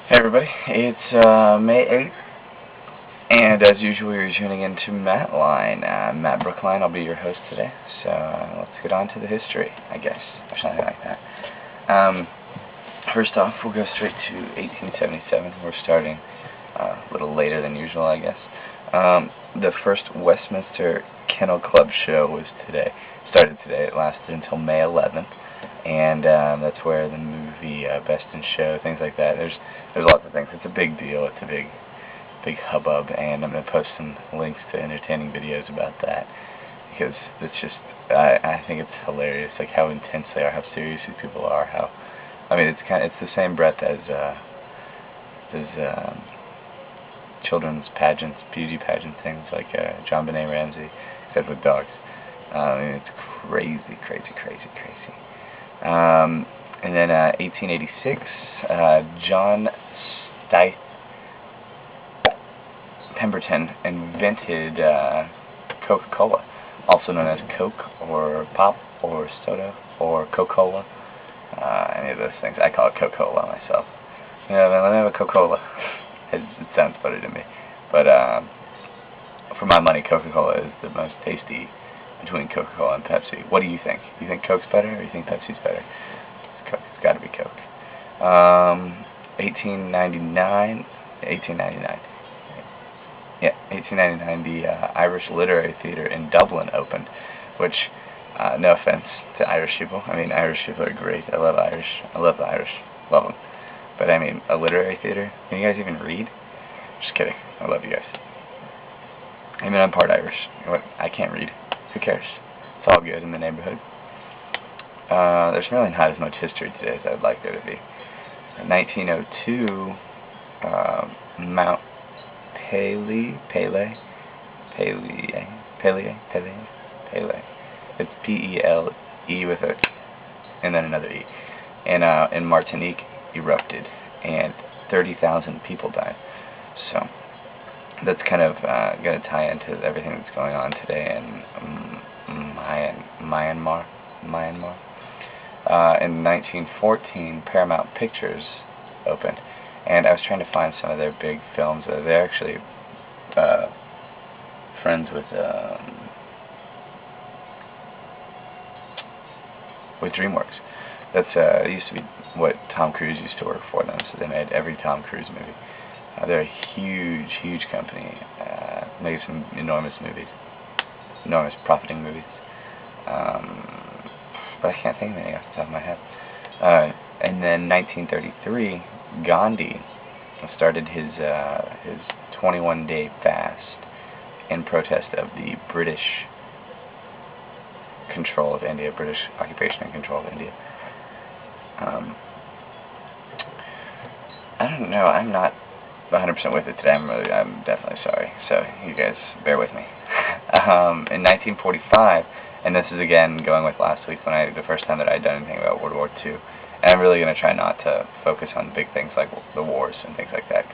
Hey everybody, it's May 8th, and as usual you're tuning in to matLine. Matt Brookline, I'll be your host today, so let's get on to the history, I guess, or something like that. First off, we'll go straight to 1877. We're starting a little later than usual, I guess. The first Westminster Kennel Club show was started today. It lasted until May 11th. And that's where the movie Best in Show, things like that. There's lots of things. It's a big deal. It's a big hubbub, and I'm going to post some links to entertaining videos about that because it's just I think it's hilarious, like how intense they are, how serious these people are. It's the same breadth as children's pageants, beauty pageant things like John Benet Ramsey, except with dogs. It's crazy. And then 1886, John Pemberton invented Coca-Cola, also known as Coke or Pop or Soda or Coca-Cola, any of those things. I call it Coca-Cola myself. Let me have a Coca-Cola. It sounds better to me. But for my money, Coca-Cola is the most tasty between Coca-Cola and Pepsi. What do you think? You think Coke's better, or you think Pepsi's better? It's Coke. It's got to be Coke. 1899. Yeah, 1899. The Irish Literary Theatre in Dublin opened, which, no offense to Irish people. Irish people are great. I love Irish. I love the Irish. Love them. But a literary theater. Can you guys even read? Just kidding. I love you guys. I'm part Irish. I can't read. Who cares? It's all good in the neighborhood. There's really not as much history today as I'd like there to be. In 1902, Mount Pelee. It's P-E-L-E with a and then another E. And in Martinique erupted, and 30,000 people died. So that's kind of going to tie into everything that's going on today in Myanmar. In 1914, Paramount Pictures opened, and I was trying to find some of their big films. They're actually friends with DreamWorks. It used to be what Tom Cruise used to work for them, so they made every Tom Cruise movie. They're a huge company, making some enormous movies, enormous profiting movies. But I can't think of any off the top of my head. And then 1933, Gandhi started his 21-day fast in protest of the British control of India, British occupation and control of India. I don't know. I'm not 100% with it today. I'm definitely sorry. So you guys bear with me. In 1945, and this is again going with last week the first time that I'd done anything about World War II, and I'm really going to try not to focus on big things like the wars and things like that.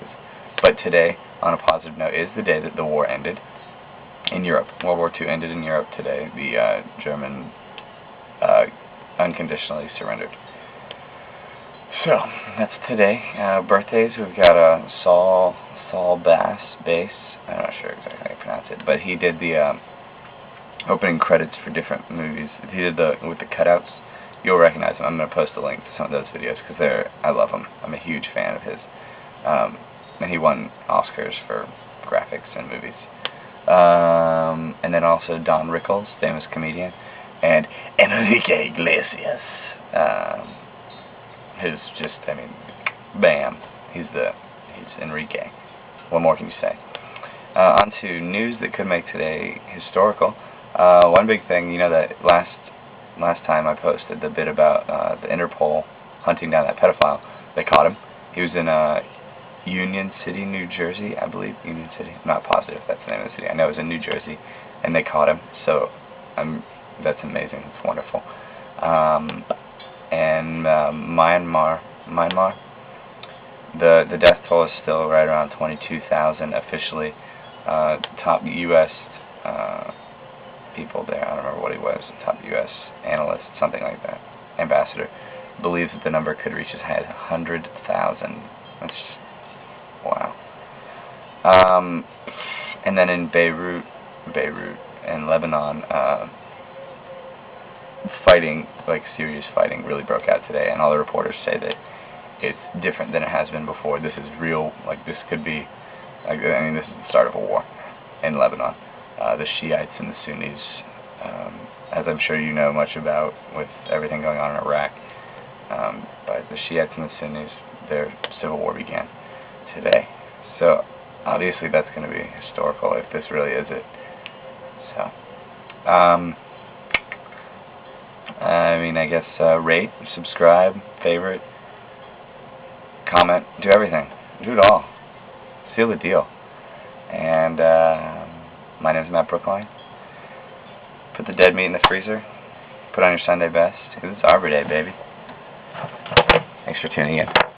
But today, on a positive note, is the day that the war ended in Europe. World War II ended in Europe today. The German unconditionally surrendered. So that's today. Birthdays, we've got Saul Bass. I'm not sure exactly how you pronounce it, but he did the opening credits for different movies. He did with the cutouts. You'll recognize him. I'm going to post a link to some of those videos because I love him. I'm a huge fan of his. And he won Oscars for graphics and movies. And then also Don Rickles, famous comedian, and Enrique Iglesias. Bam. He's Enrique. What more can you say? On to news that could make today historical. One big thing, that last time I posted the bit about the Interpol hunting down that pedophile. They caught him. He was in Union City, New Jersey, I believe. Union City. I'm not positive if that's the name of the city. I know it was in New Jersey, and they caught him. So that's amazing. It's wonderful. And Myanmar, the death toll is still right around 22,000 officially. Top U.S. People there, I don't remember what he was, top U.S. analyst, something like that, ambassador, believes that the number could reach as high as 100,000. That's Wow. And then in Beirut and Lebanon, fighting, like serious fighting, really broke out today, and all the reporters say that it's different than it has been before. This is real, like this could be, like, I mean, this is the start of a war in Lebanon. The Shiites and the Sunnis, as I'm sure you know much about with everything going on in Iraq, but the Shiites and the Sunnis, their civil war began today. So obviously that's going to be historical if this really is it. So, I mean, I guess rate, subscribe, favorite, comment, do everything. Do it all. Seal the deal. And my name is Matt Brookline. Put the dead meat in the freezer. Put on your Sunday best. Because it's Arbor Day, baby. Thanks for tuning in.